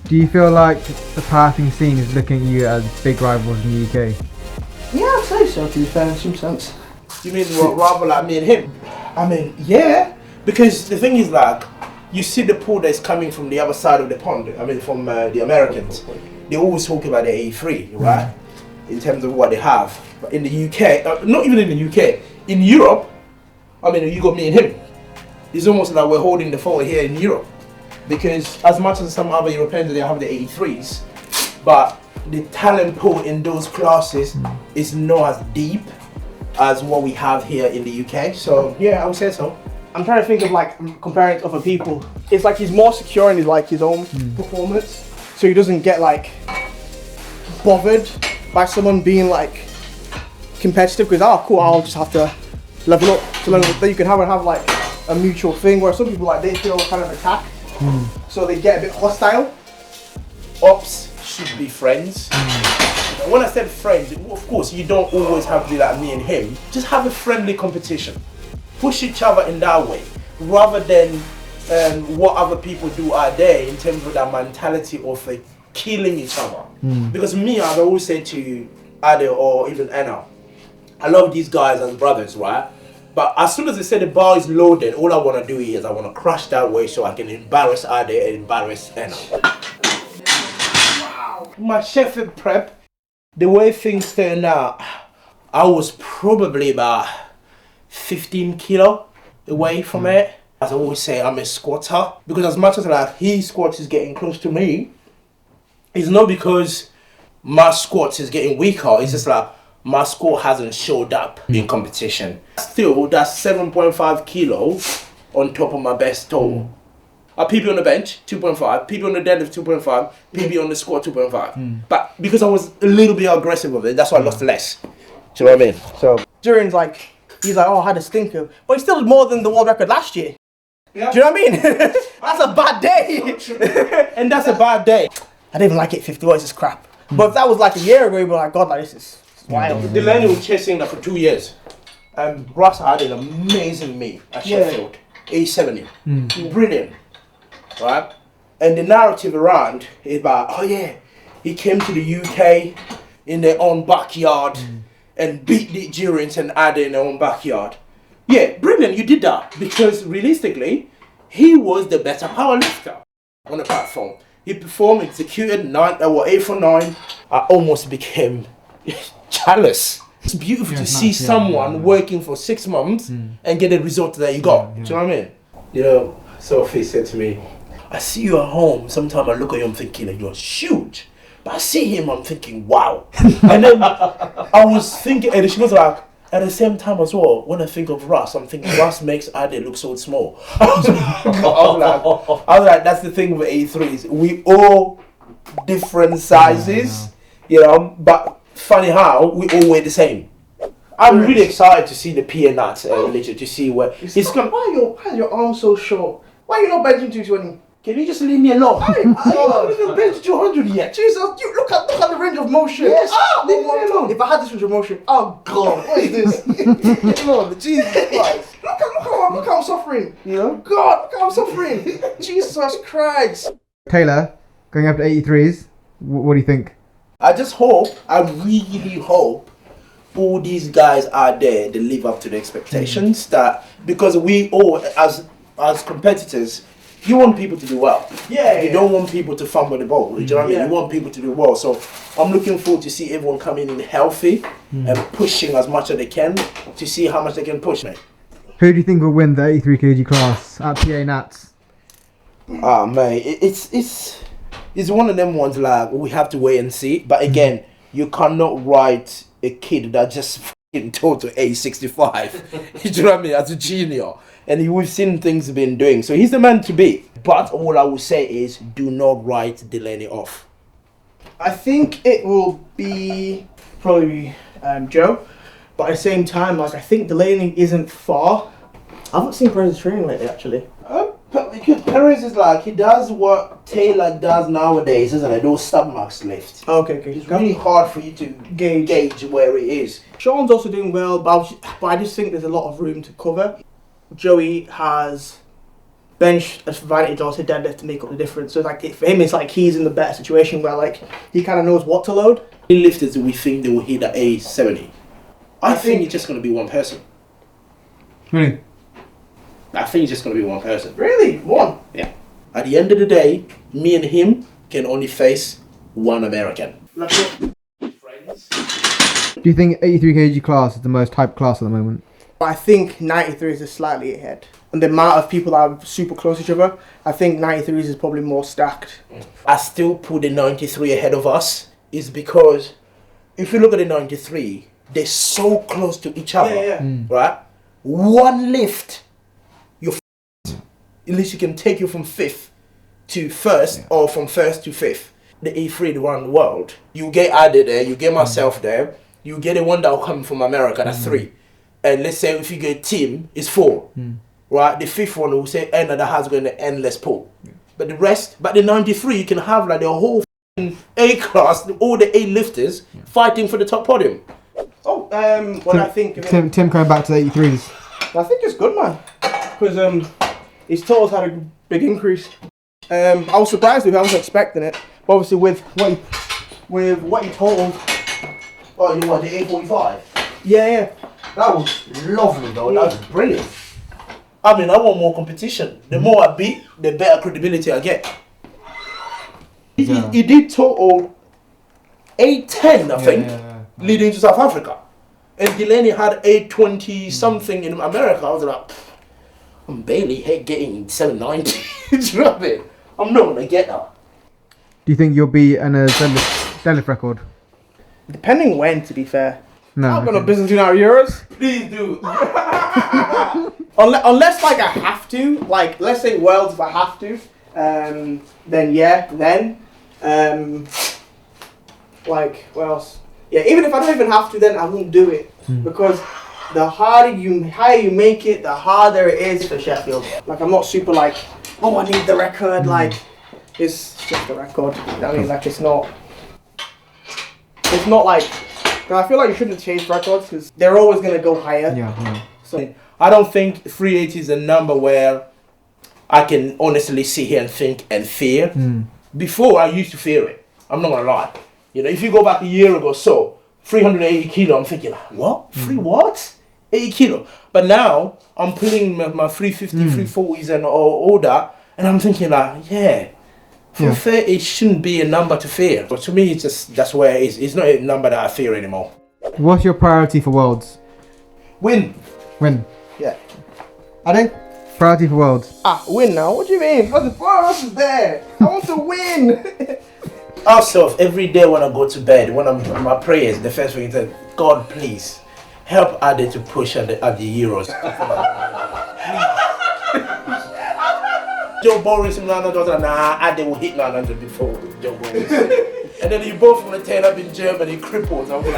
Do you feel like the powerlifting scene is looking at you as big rivals in the UK? Yeah, I'd say so, to be fair, in some sense. You mean what, rather like me and him? I mean, yeah. Because the thing is, like, you see the pool that's coming from the other side of the pond. I mean, from the Americans. They always talk about the 83, right? In terms of what they have. But in the UK, not even in the UK, in Europe, I mean, you got me and him. It's almost like we're holding the fort here in Europe. Because as much as some other Europeans, they have the 83s, but the talent pool in those classes is not as deep as what we have here in the UK. So yeah, I would say so. I'm trying to think of like comparing it to other people. It's like he's more secure in his own performance, so he doesn't get like bothered by someone being like competitive. Because cool, I'll just have to level up. So then you can have like a mutual thing where some people like they feel kind of attacked, so they get a bit hostile. Ops should be friends. When I said friends, of course you don't always have to be like me and him. Just have a friendly competition. Push each other in that way, rather than what other people do out there in terms of that mentality of like, killing each other. Because me, I've always said to Ade or even Anna, I love these guys as brothers, right? But as soon as they say the bar is loaded, all I want to do is I want to crash that way so I can embarrass Ade and embarrass Anna. Wow. My Sheffield prep, the way things turned out, I was probably about 15 kilo away from it. As I always say, I'm a squatter. Because as much as like his squat is getting close to me, it's not because my squat is getting weaker. It's just like my squat hasn't showed up in competition. Still, that's 7.5 kilos on top of my best total. A PB on the bench, 2.5. PB on the deadlift, 2.5. PB on the squat, 2.5. But because I was a little bit aggressive with it, that's why I lost less. Do you know what I mean? So Jurins like, he's like, oh, I had a stinker. But he still did more than the world record last year. Yeah. Do you know what I mean? That's a bad day. And that's a bad day. I didn't even like it 50. It's just crap. But if that was like a year ago, you'd be like, God, like, this is wild. Delaney was chasing that for 2 years. Russ had an amazing meet at Sheffield. 870. Brilliant. Right? And the narrative around is about, oh yeah, he came to the UK in their own backyard and beat the Jurins and Ade in their own backyard. Yeah, brilliant, you did that. Because realistically, he was the better powerlifter on the platform. He performed, executed 8 for 9. I almost became jealous. It's beautiful to see someone working for 6 months and get the result that you got. Do you know what I mean? You know, Sophie said to me, I see you at home. Sometimes I look at you, I'm thinking that you're huge. But I see him, I'm thinking, wow. And then I was thinking, and she was like, at the same time as well, when I think of Russ, I'm thinking Russ makes Ade look so small. I was like, that's the thing with A3s. We all different sizes, you know, but funny how we all weigh the same. I'm really excited to see the PA nuts, literally, to see where it's going. Why are your arms so short? Why are you not benching 220? Can you just leave me alone? Are you not even bench 200 yet? Jesus, look at the range of motion. Yes, leave me alone. If I had this range of motion, oh God, what is this? Lord, Jesus Christ. Look how I'm suffering. You know? God, look how I'm suffering. Jesus Christ. Taylor, going up to 83s, what do you think? I really hope all these guys out there, they live up to the expectations that, because we all, as competitors, you want people to do well. You don't want people to fumble the ball. Do you know what I mean? You want people to do well. So I'm looking forward to see everyone coming in healthy and pushing as much as they can to see how much they can push, mate. Who do you think will win the 83 kg class at PA Nats? Ah, man, it's one of them ones like we have to wait and see. But again, you cannot write a kid that just fucking total age 65. You know what I mean? As a junior. And we've seen things he's been doing. So he's the man to beat. But all I will say is do not write Delaney off. I think it will be probably Joe. But at the same time, like I think Delaney isn't far. I haven't seen Perez training lately, actually. Because Perez is like, he does what Taylor does nowadays, isn't it? Those stomachs lift. Okay. It's really hard for you to gauge where he is. Sean's also doing well, but I just think there's a lot of room to cover. Joey has bench advantage or to deadlift to make up the difference. So like for him, it's like he's in the better situation where like he kind of knows what to load. Lifters, we think they will hit the A70. I think it's just going to be one person. Really? I think it's just going to be one person. Really? One? Yeah. At the end of the day, me and him can only face one American. Do you think 83 kg class is the most hyped class at the moment? I think 93 is slightly ahead. And the amount of people that are super close to each other, I think 93 is probably more stacked. I still put the 93 ahead of us is because if you look at the 93, they're so close to each other, right? One lift, you're at least you can take you from 5th to 1st or from 1st to 5th. The A3 around the world, you get added there, you get myself there, you get the one that will come from America, that's 3. And let's say if you get team, it's 4. Right? The 5th one will say that has got an endless pool. But the rest, but the 93, you can have like the whole A class, all the A lifters fighting for the top podium. Oh, what I think... Tim coming back to the 83s. I think it's good, man. Because his totals had a big increase. I was surprised with it, I wasn't expecting it. But obviously with what he totaled... Oh, you know what, the A45? Yeah. That was lovely though, that was brilliant. I mean, I want more competition. The more I beat, the better credibility I get. He did total 810, I think, leading to South Africa. And Delaney had 820 something in America. I was like, I'm barely getting 790. Do you know what I mean? I'm not going to get that. Do you think you'll be in a deadlift record? Depending when, to be fair. No. I've got no business doing our Euros. Please do. Unless like I have to, like let's say Worlds if I have to, then yeah, then like what else? Yeah, even if I don't even have to, then I won't do it because the higher you make it, the harder it is for Sheffield. Like I'm not super like, oh I need the record. Like it's just a record. I mean, like it's not like. I feel like you shouldn't chase records because they're always gonna go higher. Yeah. So I don't think 380 is a number where I can honestly sit here and think and fear. Before I used to fear it. I'm not gonna lie. You know, if you go back a year ago, so 380 kilo, I'm thinking, what? What? 80 kilo. But now I'm putting my 350, 340s and all that, and I'm thinking like, yeah. 430 it shouldn't be a number to fear. But to me, it's just that's where it is. It's not a number that I fear anymore. What's your priority for Worlds? Win. yeah. Ade? Priority for Worlds. Win now? What do you mean? What else is there? I want to win. Also, every day when I go to bed, when I'm my prayers, the first thing is, God, please help Ade to push at the Euros. Joe Boris and Lana daughter, Ade will hit 900 before Joe Boris. And then you both want to turn up in Germany, crippled. I'm like,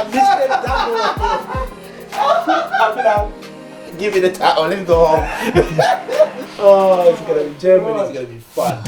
Mr. Double. I'm like, give me the title, let's go home. Oh, it's gonna be Germany, it's gonna be fun.